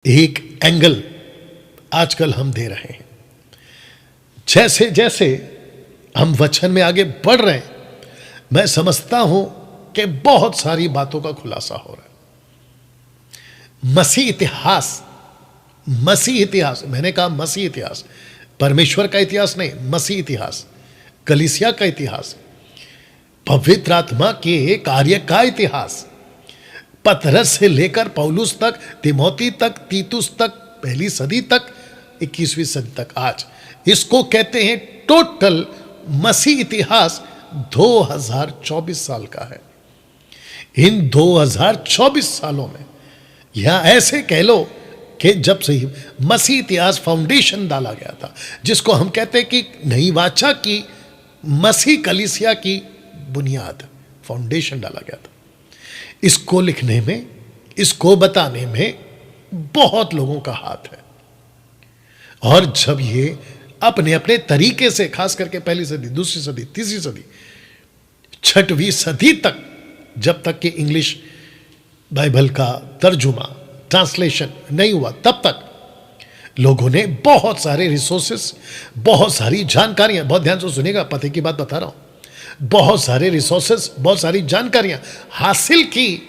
एक एंगल आजकल हम दे रहे हैं। जैसे जैसे हम वचन में आगे बढ़ रहे हैं, मैं समझता हूं कि बहुत सारी बातों का खुलासा हो रहा है। मसीह इतिहास, मैंने कहा मसीह इतिहास, परमेश्वर का इतिहास नहीं, मसीह इतिहास, कलीसिया का इतिहास, पवित्र आत्मा के कार्य का इतिहास, पतरस से लेकर पौलुस तक, तिमोथी तक, तीतुस तक, पहली सदी तक, 21वीं सदी तक, आज इसको कहते हैं टोटल मसीह इतिहास 2024 साल का है। इन 2024 सालों में, या ऐसे कह लो कि जब से मसीह इतिहास फाउंडेशन डाला गया था, जिसको हम कहते हैं कि नई वाचा की मसीह कलीसिया की बुनियाद, फाउंडेशन डाला गया था। इसको लिखने में, इसको बताने में बहुत लोगों का हाथ है। और जब ये अपने अपने तरीके से, खास करके पहली सदी, दूसरी सदी, तीसरी सदी, 6वीं सदी तक, जब तक कि इंग्लिश बाइबल का तर्जुमा, ट्रांसलेशन नहीं हुआ, तब तक लोगों ने बहुत सारे रिसोर्सेस, बहुत सारी जानकारियां, बहुत ध्यान से सुनिएगा, पते की बात बता रहा हूं, बहुत सारे रिसोर्सेस, बहुत सारी जानकारियां हासिल की।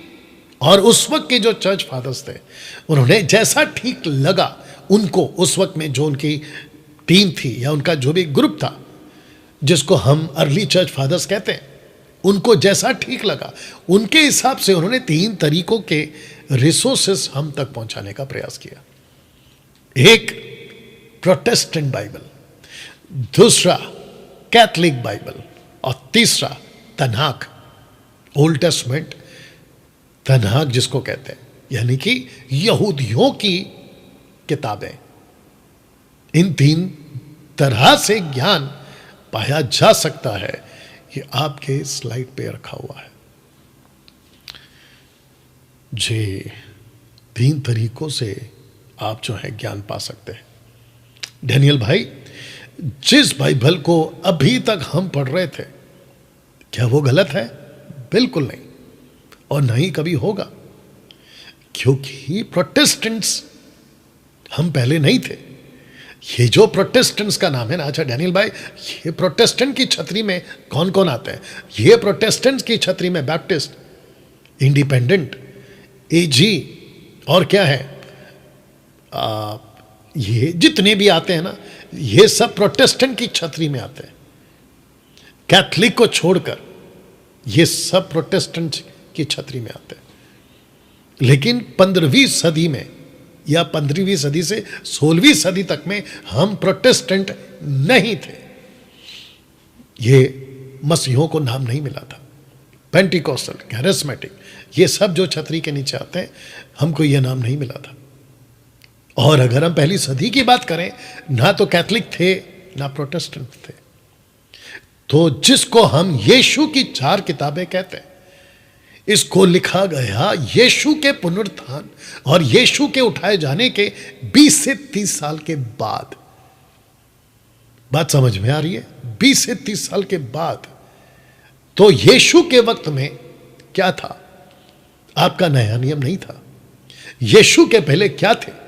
और उस वक्त के जो चर्च फादर्स थे, उन्होंने जैसा ठीक लगा उनको, उस वक्त में जो उनकी टीम थी या उनका जो भी ग्रुप था, जिसको हम अर्ली चर्च फादर्स कहते हैं, उनको जैसा ठीक लगा उनके हिसाब से उन्होंने 3 तरीकों के रिसोर्सेस हम तक पहुंचाने का प्रयास किया। एक प्रोटेस्टेंट बाइबल, दूसरा कैथलिक बाइबल, और तीसरा तन्हाक, ओल्ड टेस्टमेंट, तन्हाक जिसको कहते हैं, यानी कि यहूदियों की किताबें। इन 3 तरह से ज्ञान पाया जा सकता है। ये आपके स्लाइड पे रखा हुआ है। जी, 3 तरीकों से आप जो है ज्ञान पा सकते हैं। डैनियल भाई, जिस बाइबल को अभी तक हम पढ़ रहे थे, क्या वो गलत है? बिल्कुल नहीं, और नहीं कभी होगा, क्योंकि प्रोटेस्टेंट्स हम पहले नहीं थे। ये जो प्रोटेस्टेंट्स का नाम है ना, अच्छा डैनियल भाई, ये प्रोटेस्टेंट की छतरी में कौन कौन आते हैं? ये प्रोटेस्टेंट्स की छतरी में बैप्टिस्ट, इंडिपेंडेंट, एजी, और क्या है, ये जितने भी आते हैं ना, ये सब प्रोटेस्टेंट की छतरी में आते हैं। कैथलिक को छोड़कर ये सब प्रोटेस्टेंट की छतरी में आते हैं। लेकिन 15वीं सदी में, या 15वीं सदी से 16वीं सदी तक में हम प्रोटेस्टेंट नहीं थे। ये मसीहों को नाम नहीं मिला था। पेंटिकोस्टल, कैरिस्मेटिक, ये सब जो छतरी के नीचे आते हैं, हमको ये नाम नहीं मिला था। और अगर हम पहली सदी की बात करें, ना तो कैथलिक थे ना प्रोटेस्टेंट थे। तो जिसको हम यीशु की 4 किताबें कहते हैं, इसको लिखा गया यीशु के पुनरुत्थान और यीशु के उठाए जाने के 20 से 30 साल के बाद। बात समझ में आ रही है? 20 से 30 साल के बाद। तो यीशु के वक्त में क्या था? आपका नया नियम नहीं था। यीशु के पहले क्या थे?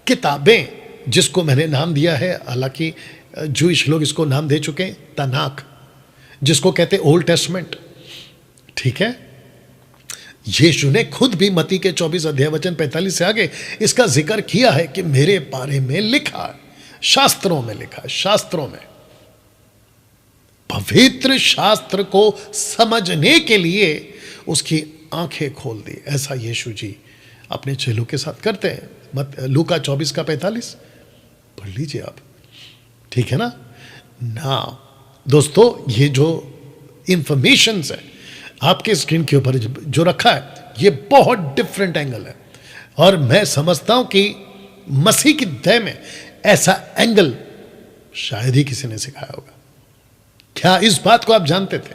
किताबें, जिसको मैंने नाम दिया है, हालांकि जूइश लोग इसको नाम दे चुके हैं, तनाक, जिसको कहते हैं ओल्ड टेस्टमेंट। ठीक है? यीशु ने खुद भी मत्ती के 24 अध्याय वचन 45 से आगे इसका जिक्र किया है कि मेरे बारे में लिखा है, शास्त्रों में लिखा है, शास्त्रों में। पवित्र शास्त्र को समझने के लिए उसकी आंखें खोल दी। ऐसा यीशु जी अपने चेलों के साथ करते हैं। लूका 24 का 45 पढ़ लीजिए आप। ठीक है ना? ना दोस्तों, ये जो इंफॉर्मेशन है आपके स्क्रीन के ऊपर जो रखा है, ये बहुत डिफरेंट एंगल है। और मैं समझता हूं कि मसीह की दया में ऐसा एंगल शायद ही किसी ने सिखाया होगा। क्या इस बात को आप जानते थे?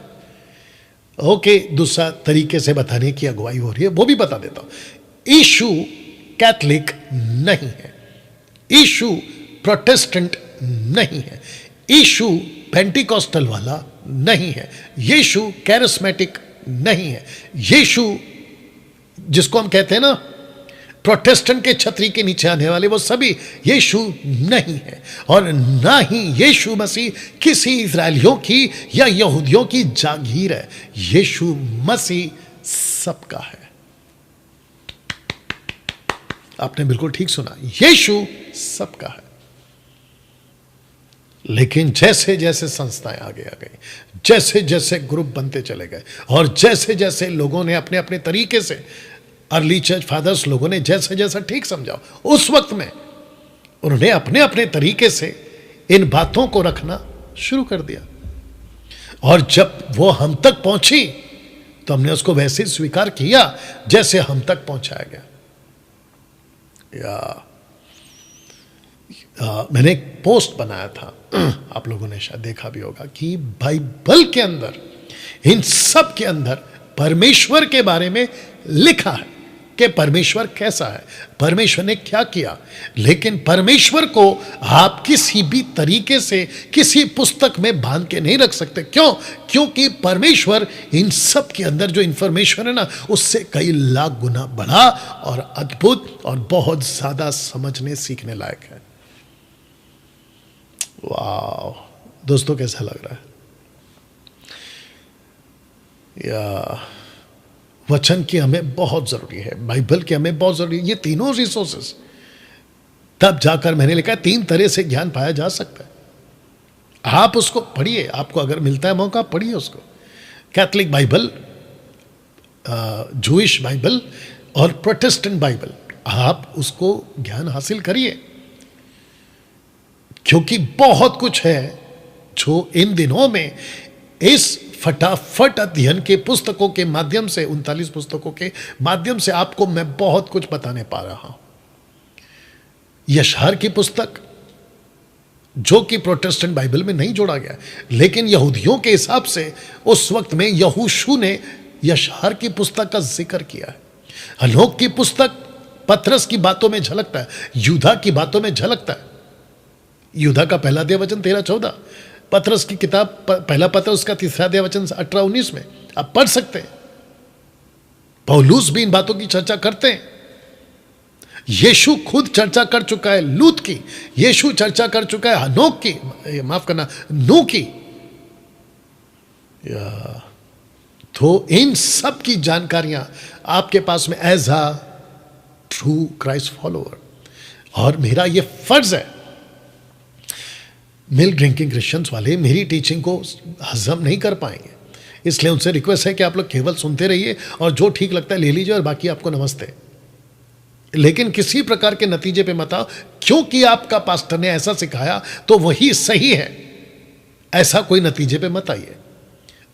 ओके, दूसरा तरीके से बताने की अगुवाई हो रही है, वो भी बता देता हूं। यीशु कैथलिक नहीं है, यीशु प्रोटेस्टेंट नहीं है, यीशु पेंटिकोस्टल वाला नहीं है, यीशु कैरिस्मेटिक नहीं है, यीशु जिसको हम कहते हैं ना प्रोटेस्टेंट के छतरी के नीचे आने वाले वो सभी यीशु नहीं है, और ना ही यीशु मसीह किसी इजरायलियों की या यहूदियों की जागीर है। यीशु मसीह सबका है। आपने बिल्कुल ठीक सुना, यीशु सबका है। लेकिन जैसे जैसे संस्थाएं आगे आ गई, जैसे जैसे ग्रुप बनते चले गए, और जैसे जैसे लोगों ने अपने अपने तरीके से, अर्ली चर्च फादर्स लोगों ने जैसे जैसा ठीक समझा, उस वक्त में उन्होंने अपने अपने तरीके से इन बातों को रखना शुरू कर दिया। और जब वो हम तक पहुंची तो हमने उसको वैसे स्वीकार किया जैसे हम तक पहुंचाया गया। मैंने एक पोस्ट बनाया था, आप लोगों ने शायद देखा भी होगा, कि बाइबल के अंदर, इन सब के अंदर परमेश्वर के बारे में लिखा है कि परमेश्वर कैसा है, परमेश्वर ने क्या किया। लेकिन परमेश्वर को आप किसी भी तरीके से किसी पुस्तक में बांध के नहीं रख सकते। क्यों? क्योंकि परमेश्वर इन सब के अंदर जो इंफॉर्मेशन है ना, उससे कई लाख गुना बड़ा और अद्भुत और बहुत ज्यादा समझने सीखने लायक है। वाह दोस्तों, कैसा लग रहा है? या वचन की हमें बहुत जरूरी है, बाइबल की हमें बहुत जरूरी है। ये तीनों रिसोर्सेस, तब जाकर मैंने लिखा है 3 तरह से ज्ञान पाया जा सकता है। आप उसको पढ़िए, आपको अगर मिलता है मौका पढ़िए उसको। कैथलिक बाइबल, जूइश बाइबल और प्रोटेस्टेंट बाइबल, आप उसको ज्ञान हासिल करिए, क्योंकि बहुत कुछ है जो इन दिनों में इस फटाफट अध्ययन के पुस्तकों के माध्यम से, 39 पुस्तकों के माध्यम से आपको मैं बहुत कुछ बताने पा रहा हूं। यशार की पुस्तक, जो कि प्रोटेस्टेंट बाइबल में नहीं जोड़ा गया, लेकिन यहूदियों के हिसाब से उस वक्त में यहोशू ने यशार की पुस्तक का जिक्र किया है। हनोक की पुस्तक पतरस की बातों में झलकता है, यूदा की बातों में झलकता है। यूदा का पहला अध्याय वचन 13-14, पतरस की किताब पहला पत्र उसका 3रा अध्याय वचन 18-19 में आप पढ़ सकते हैं। पौलुस भी इन बातों की चर्चा करते हैं। यीशु खुद चर्चा कर चुका है लूत की, यीशु चर्चा कर चुका है हनोक की, माफ करना, नूह की। तो इन सब की जानकारियां आपके पास में as a true Christ follower, और मेरा ये फर्ज है। मिल्क ड्रिंकिंग क्रिश्चियंस वाले मेरी टीचिंग को हजम नहीं कर पाएंगे, इसलिए उनसे रिक्वेस्ट है कि आप लोग केवल सुनते रहिए और जो ठीक लगता है ले लीजिए, और बाकी आपको नमस्ते। लेकिन किसी प्रकार के नतीजे पे मत आओ, क्योंकि आपका पास्टर ने ऐसा सिखाया तो वही सही है, ऐसा कोई नतीजे पे मत आइए।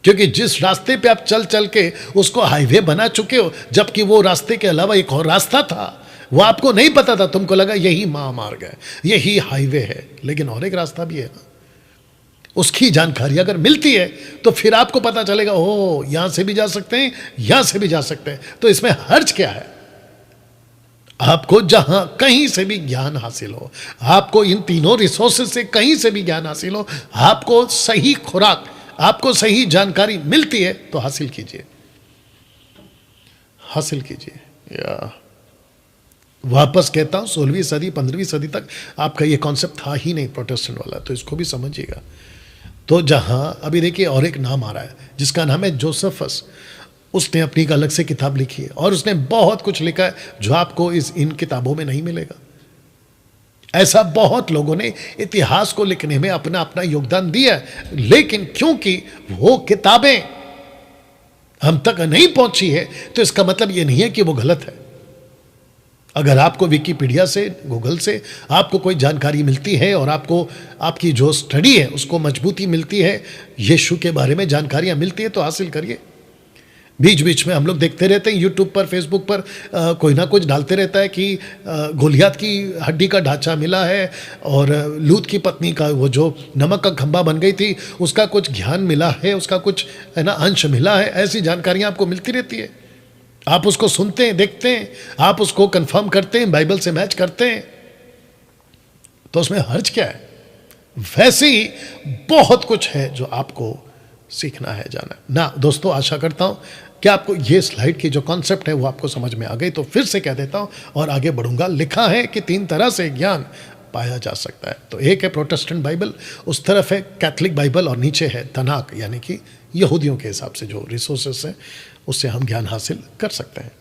क्योंकि जिस रास्ते पे आप चल चल के उसको हाईवे बना चुके हो, जबकि वो रास्ते के अलावा एक और रास्ता था, वो आपको नहीं पता था, तुमको लगा यही महामार्ग है, यही हाईवे है, लेकिन और एक रास्ता भी है ना। उसकी जानकारी अगर मिलती है तो फिर आपको पता चलेगा, ओ यहां से भी जा सकते हैं, यहां से भी जा सकते हैं, तो इसमें हर्ज क्या है? आपको जहां कहीं से भी ज्ञान हासिल हो, आपको इन तीनों रिसोर्सेज से कहीं से भी ज्ञान हासिल हो, आपको सही खुराक, आपको सही जानकारी मिलती है तो हासिल कीजिए, हासिल कीजिए। या वापस कहता हूं, 16वीं सदी 15वीं सदी तक आपका ये कॉन्सेप्ट था ही नहीं प्रोटेस्टेंट वाला, तो इसको भी समझिएगा। तो जहां अभी देखिए और एक नाम आ रहा है जिसका नाम है जोसेफस, उसने अपनी एक अलग से किताब लिखी है और उसने बहुत कुछ लिखा है जो आपको इन किताबों में नहीं मिलेगा। ऐसा बहुत लोगों ने इतिहास को लिखने में अपना अपना योगदान दिया है, लेकिन क्योंकि वो किताबें हम तक नहीं पहुंची है तो इसका मतलब ये नहीं है कि वो गलत है। अगर आपको विकिपीडिया से, गूगल से आपको कोई जानकारी मिलती है और आपको आपकी जो स्टडी है उसको मजबूती मिलती है, यीशु के बारे में जानकारियां मिलती है, तो हासिल करिए। बीच बीच में हम लोग देखते रहते हैं यूट्यूब पर, फेसबुक पर कोई ना कुछ डालते रहता है कि गोलियत की हड्डी का ढांचा मिला है और लूत की पत्नी का वो जो नमक का खंभा बन गई थी उसका कुछ ज्ञान मिला है, उसका कुछ है ना अंश मिला है। ऐसी जानकारियां आपको मिलती रहती है, आप उसको सुनते हैं, देखते हैं, आप उसको कंफर्म करते हैं, बाइबल से मैच करते हैं, तो उसमें हर्ज क्या है? वैसे ही बहुत कुछ है जो आपको सीखना है, जाना ना। दोस्तों, आशा करता हूं क्या आपको ये स्लाइड की जो कॉन्सेप्ट है वो आपको समझ में आ गई? तो फिर से कह देता हूँ और आगे बढ़ूंगा। लिखा है कि 3 तरह से ज्ञान पाया जा सकता है। तो एक है प्रोटेस्टेंट बाइबल, उस तरफ है कैथलिक बाइबल और नीचे है तनाक, यानी कि यहूदियों के हिसाब से जो रिसोर्सेस हैं उससे हम ज्ञान हासिल कर सकते हैं।